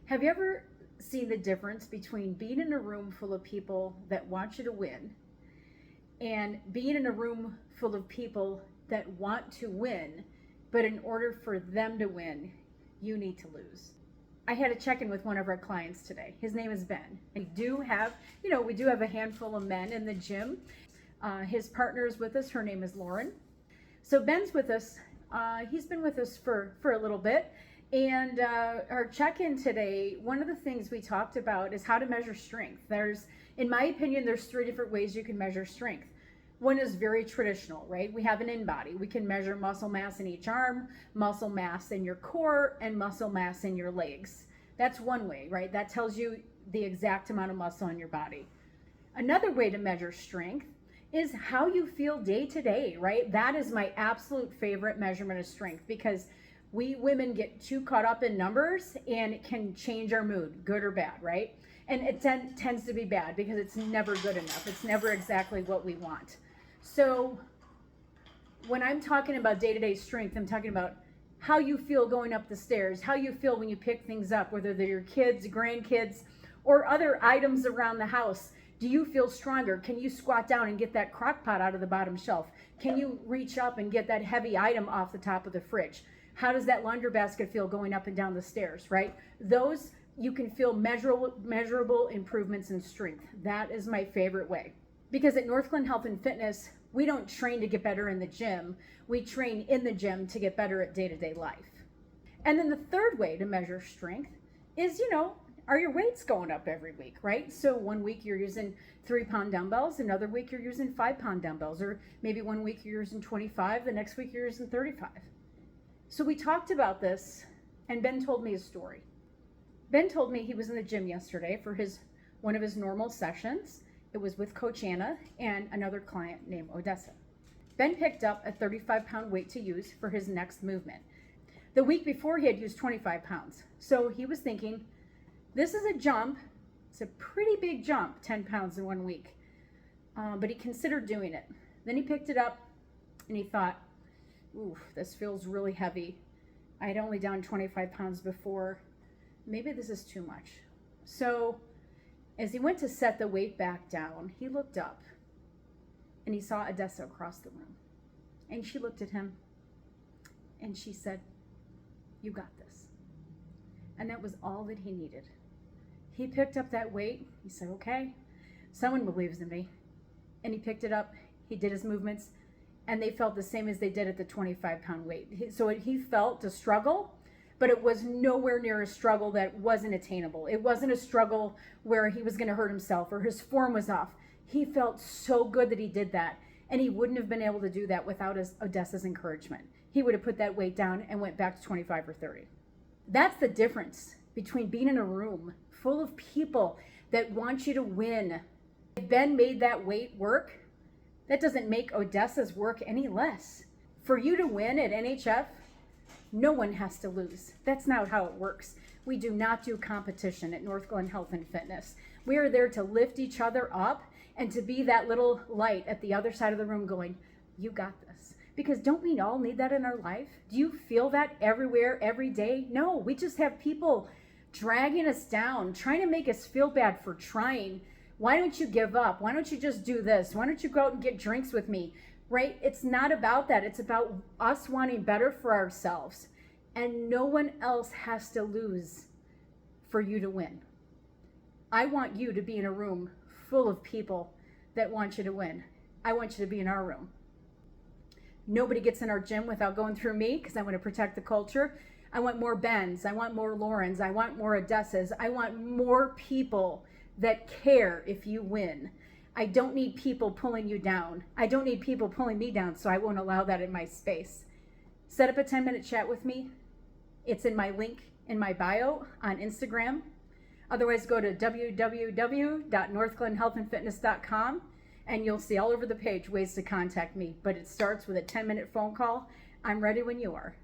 Have you ever seen the difference between being in a room full of people that want you to win and being in a room full of people that want to win, but in order for them to win, you need to lose? I had a check-in with one of our clients today. His name is Ben. We do have a handful of men in the gym. His partner is with us. Her name is Lauren. So Ben's with us. He's been with us for a little bit. And our check-in today, one of the things we talked about is how to measure strength. In my opinion, there's 3 different ways you can measure strength. One is very traditional, right? We have an in-body. We can measure muscle mass in each arm, muscle mass in your core, and muscle mass in your legs. That's one way, right? That tells you the exact amount of muscle in your body. Another way to measure strength is how you feel day to day, right? That is my absolute favorite measurement of strength, because we women get too caught up in numbers and it can change our mood, good or bad, right? And it tends to be bad because it's never good enough. It's never exactly what we want. So when I'm talking about day-to-day strength, I'm talking about how you feel going up the stairs, how you feel when you pick things up, whether they're your kids, grandkids, or other items around the house. Do you feel stronger? Can you squat down and get that crock pot out of the bottom shelf? Can you reach up and get that heavy item off the top of the fridge? How does that laundry basket feel going up and down the stairs, right? Those, you can feel measurable improvements in strength. That is my favorite way. Because at Northglenn Health and Fitness, we don't train to get better in the gym. We train in the gym to get better at day-to-day life. And then the third way to measure strength is, are your weights going up every week, right? So one week you're using 3-pound dumbbells, another week you're using 5-pound dumbbells, or maybe one week you're using 25, the next week you're using 35. So we talked about this, and Ben told me a story. Ben told me he was in the gym yesterday for one of his normal sessions. It was with Coach Anna and another client named Odessa. Ben picked up a 35-pound weight to use for his next movement. The week before, he had used 25 pounds. So he was thinking, this is a jump. It's a pretty big jump, 10 pounds in 1 week. But he considered doing it. Then he picked it up and he thought, ooh, this feels really heavy. I had only done 25 pounds before. Maybe this is too much. So as he went to set the weight back down, he looked up and he saw Odessa across the room. And she looked at him and she said, you got this. And that was all that he needed. He picked up that weight. He said, okay, someone believes in me. And he picked it up. He did his movements. And they felt the same as they did at the 25-pound weight. So he felt a struggle, but it was nowhere near a struggle that wasn't attainable. It wasn't a struggle where he was going to hurt himself or his form was off. He felt so good that he did that. And he wouldn't have been able to do that without Odessa's encouragement. He would have put that weight down and went back to 25 or 30. That's the difference between being in a room full of people that want you to win. If Ben made that weight work, that doesn't make Odessa's work any less. For you to win at NHF, no one has to lose. That's not how it works. We do not do competition at Northglenn Health and Fitness. We are there to lift each other up and to be that little light at the other side of the room going, you got this. Because don't we all need that in our life? Do you feel that everywhere, every day? No, we just have people dragging us down, trying to make us feel bad for trying. Why don't you give up? Why don't you just do this? Why don't you go out and get drinks with me? Right? It's not about that. It's about us wanting better for ourselves. And no one else has to lose for you to win. I want you to be in a room full of people that want you to win. I want you to be in our room. Nobody gets in our gym without going through me, because I want to protect the culture. I want more Bens. I want more Laurens. I want more Odessas. I want more people that care if you win. I don't need people pulling you down. I don't need people pulling me down, so I won't allow that in my space. Set up a 10-minute chat with me. It's in my link in my bio on Instagram. Otherwise, go to www.northglennhealthandfitness.com and you'll see all over the page ways to contact me. But it starts with a 10-minute phone call. I'm ready when you are.